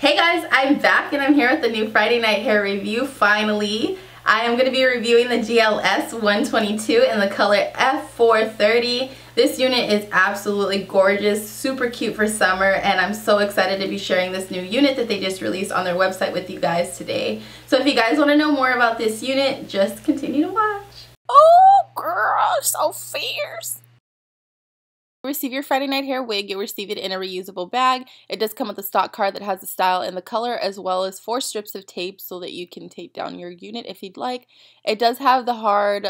Hey guys, I'm back and I'm here with the new Friday night hair review, finally. I am going to be reviewing the GLS122 in the color F430. This unit is absolutely gorgeous, super cute for summer, and I'm so excited to be sharing this new unit that they just released on their website with you guys today. So if you guys want to know more about this unit, just continue to watch. Oh girl, so fierce. Receive your Friday night hair wig. You'll receive it in a reusable bag. It does come with a stock card that has the style and the color, as well as 4 strips of tape so that you can tape down your unit if you'd like. It does have the hard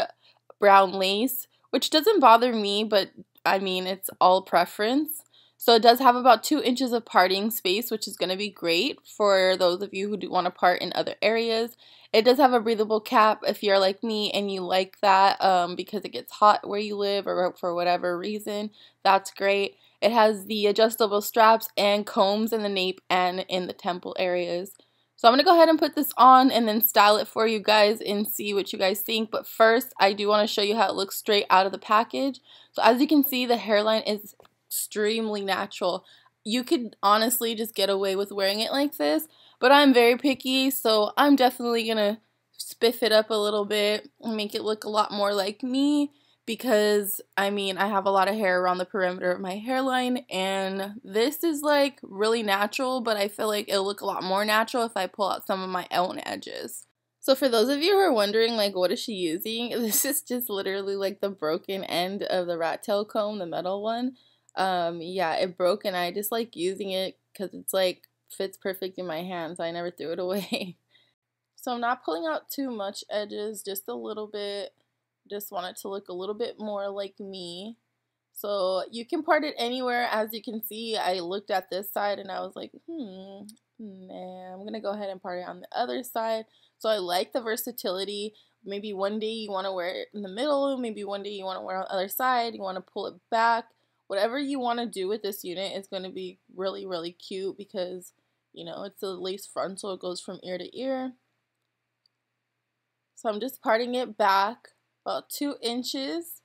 brown lace, which doesn't bother me, but I mean, it's all preference. So it does have about 2 inches of parting space, which is going to be great for those of you who do want to part in other areas. It does have a breathable cap if you're like me and you like that because it gets hot where you live or for whatever reason. That's great. It has the adjustable straps and combs in the nape and in the temple areas. So I'm going to go ahead and put this on and then style it for you guys and see what you guys think. But first, I do want to show you how it looks straight out of the package. So as you can see, the hairline is extremely natural. You could honestly just get away with wearing it like this, but I'm very picky, so I'm definitely gonna spiff it up a little bit and make it look a lot more like me, because I mean, I have a lot of hair around the perimeter of my hairline, and this is like really natural, but I feel like it'll look a lot more natural if I pull out some of my own edges. So for those of you who are wondering, like, what is she using? This is just literally like the broken end of the rat tail comb, the metal one. Yeah, it broke and I just like using it because it's like fits perfect in my hands. I never threw it away. So I'm not pulling out too much edges, just a little bit. Just want it to look a little bit more like me. So you can part it anywhere. As you can see, I looked at this side and I was like, nah, I'm gonna go ahead and part it on the other side. So I like the versatility. Maybe one day you want to wear it in the middle, maybe one day you want to wear it on the other side, you want to pull it back. Whatever you want to do with this unit is going to be really, really cute because, you know, it's a lace frontal. It goes from ear to ear. So I'm just parting it back about 2 inches.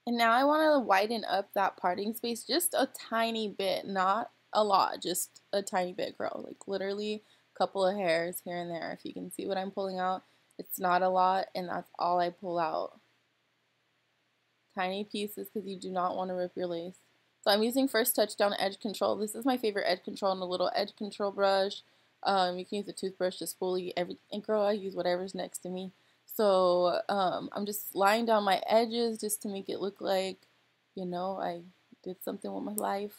And now I want to widen up that parting space just a tiny bit, not a lot, just a tiny bit, girl. Like literally a couple of hairs here and there. If you can see what I'm pulling out, it's not a lot, and that's all I pull out. Tiny pieces because you do not want to rip your lace. So I'm using First Touch Down Edge Control. This is my favorite edge control and a little edge control brush. You can use a toothbrush to spoolie everything. And girl, I use whatever's next to me. So I'm just laying down my edges just to make it look like, you know, I did something with my life.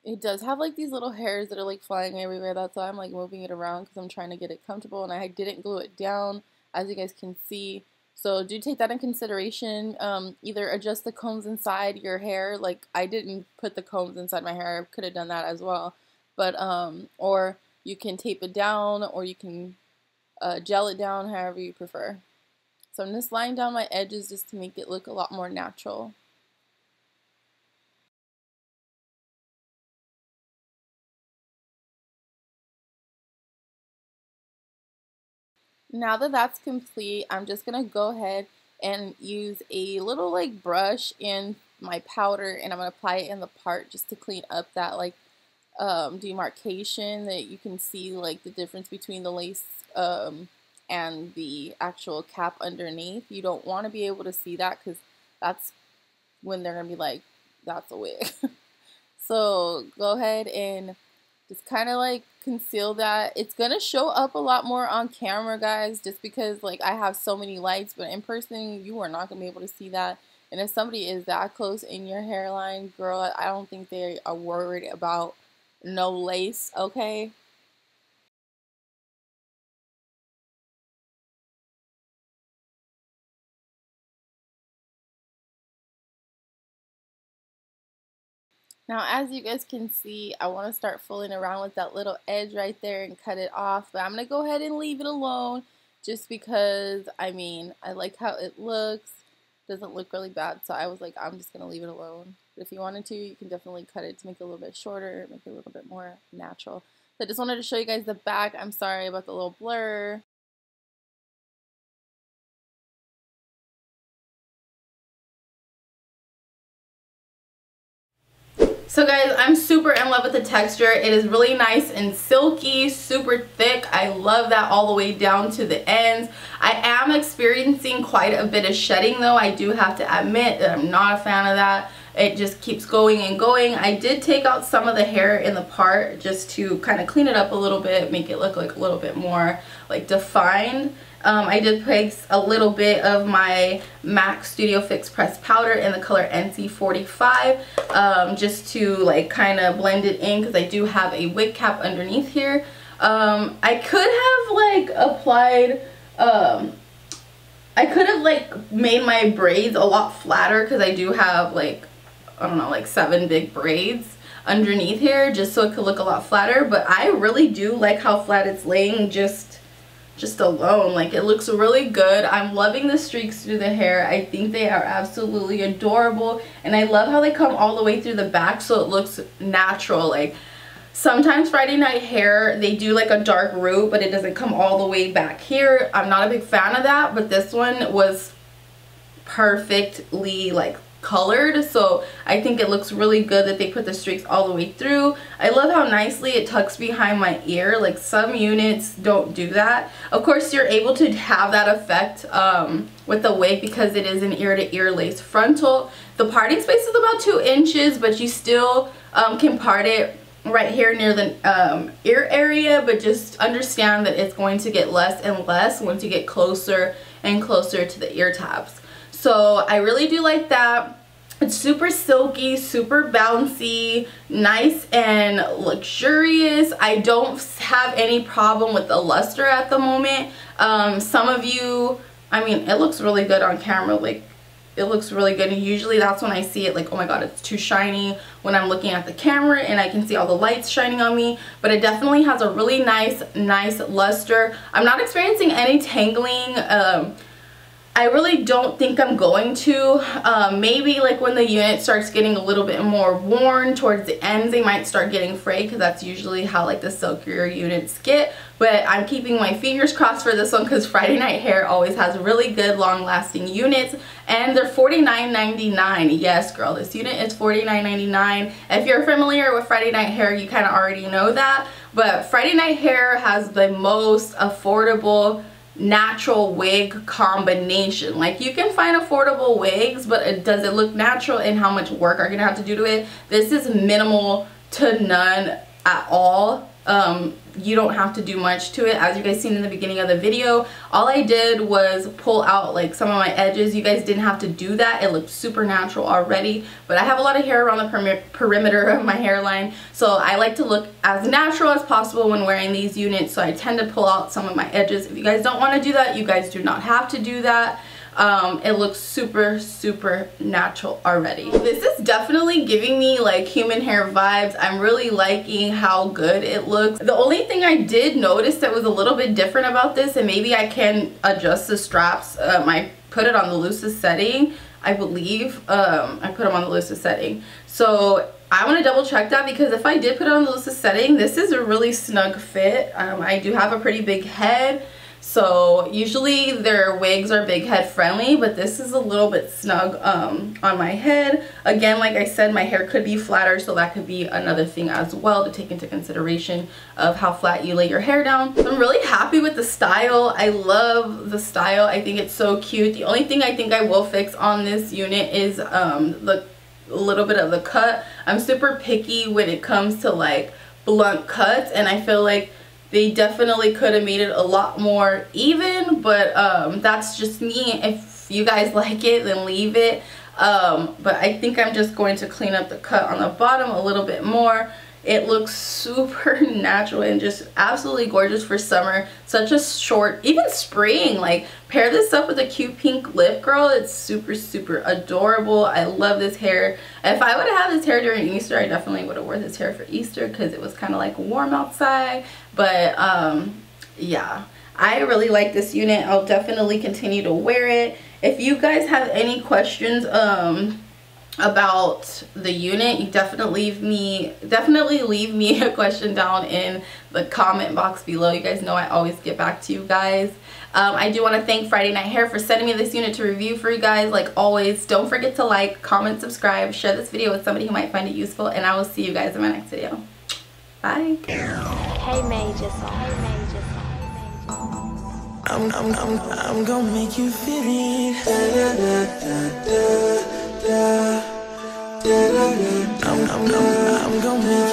It does have like these little hairs that are like flying everywhere. That's why I'm like moving it around because I'm trying to get it comfortable, and I didn't glue it down, as you guys can see. So do take that in consideration. Either adjust the combs inside your hair. Like I didn't put the combs inside my hair. I could have done that as well. But or you can tape it down, or you can gel it down, however you prefer. So I'm just laying down my edges just to make it look a lot more natural. Now that that's complete, I'm just gonna go ahead and use a little like brush and my powder, and I'm gonna apply it in the part just to clean up that like demarcation that you can see, like the difference between the lace and the actual cap underneath. You don't want to be able to see that because that's when they're gonna be like, that's a wig. So go ahead and just kind of like conceal that. It's gonna show up a lot more on camera, guys, just because like I have so many lights, but in person you are not gonna be able to see that. And if somebody is that close in your hairline, girl, I don't think they are worried about no lace, okay? Now, as you guys can see, I want to start fooling around with that little edge right there and cut it off, but I'm going to go ahead and leave it alone just because, I mean, I like how it looks. Doesn't look really bad, so I was like, I'm just going to leave it alone. But if you wanted to, you can definitely cut it to make it a little bit shorter, make it a little bit more natural. So I just wanted to show you guys the back. I'm sorry about the little blur. So guys, I'm super in love with the texture. It is really nice and silky, super thick. I love that all the way down to the ends. I am experiencing quite a bit of shedding though. I do have to admit that I'm not a fan of that. It just keeps going and going. I did take out some of the hair in the part just to kind of clean it up a little bit, make it look like a little bit more like defined. I did place a little bit of my MAC Studio Fix pressed powder in the color NC45 just to like kind of blend it in, because I do have a wig cap underneath here. I could have like applied, I could have like made my braids a lot flatter, because I do have like, I don't know, like 7 big braids underneath here just so it could look a lot flatter. But I really do like how flat it's laying just alone. Like, it looks really good. I'm loving the streaks through the hair. I think they are absolutely adorable, and I love how they come all the way through the back so it looks natural. Like, sometimes Friday night hair, they do like a dark root but it doesn't come all the way back here. I'm not a big fan of that, but this one was perfectly like colored, so I think it looks really good that they put the streaks all the way through. I love how nicely it tucks behind my ear. Like, some units don't do that. Of course, you're able to have that effect with the wig because it is an ear-to-ear lace frontal. The parting space is about 2 inches, but you still can part it right here near the ear area, but just understand that it's going to get less and less once you get closer and closer to the ear tabs. So I really do like that. It's super silky, super bouncy, nice and luxurious. I don't have any problem with the luster at the moment. Some of you, I mean, it looks really good on camera. Like, it looks really good, and usually that's when I see it like, oh my god, it's too shiny, when I'm looking at the camera and I can see all the lights shining on me. But it definitely has a really nice luster. I'm not experiencing any tangling. I really don't think I'm going to. Maybe like when the unit starts getting a little bit more worn towards the ends, they might start getting frayed, because that's usually how like the silkier units get. But I'm keeping my fingers crossed for this one, because Friday Night Hair always has really good long lasting units, and they're $49.99. Yes girl, this unit is $49.99. If you're familiar with Friday Night Hair, you kind of already know that. But Friday Night Hair has the most affordable natural wig combination. Like, you can find affordable wigs, but does it look natural, and how much work are you gonna have to do to it? This is minimal to none at all. You don't have to do much to it. As you guys seen in the beginning of the video, all I did was pull out like some of my edges. You guys didn't have to do that. It looked super natural already, but I have a lot of hair around the perimeter of my hairline, so I like to look as natural as possible when wearing these units, so I tend to pull out some of my edges. If you guys don't want to do that, you guys do not have to do that. It looks super natural already. This is definitely giving me like human hair vibes. I'm really liking how good it looks. The only thing I did notice that was a little bit different about this, and maybe I can adjust the straps, I put it on the loosest setting, I believe. I put them on the loosest setting, so I want to double check that, because if I did put it on the loosest setting, this is a really snug fit. I do have a pretty big head, so usually their wigs are big head friendly, but this is a little bit snug on my head. Again, like I said, my hair could be flatter, so that could be another thing as well to take into consideration of how flat you lay your hair down. So I'm really happy with the style. I love the style. I think it's so cute. The only thing I think I will fix on this unit is the little bit of the cut. I'm super picky when it comes to like blunt cuts, and I feel like they definitely could have made it a lot more even, but that's just me. If you guys like it, then leave it. But I think I'm just going to clean up the cut on the bottom a little bit more. It looks super natural and just absolutely gorgeous for summer. Such a short, even spring, like pair this up with a cute pink lip, girl. It's super adorable. I love this hair. If I would have had this hair during Easter, I definitely would have worn this hair for Easter, because it was kind of like warm outside. But yeah, I really like this unit. I'll definitely continue to wear it. If you guys have any questions about the unit, you definitely leave me a question down in the comment box below. You guys know I always get back to you guys. I do want to thank Friday Night Hair for sending me this unit to review for you guys. Like always, don't forget to like, comment, subscribe, share this video with somebody who might find it useful, and I will see you guys in my next video. Bye. Hey Major Song. Hey Major Song. I'm gonna make you feel it. I'm gonna make you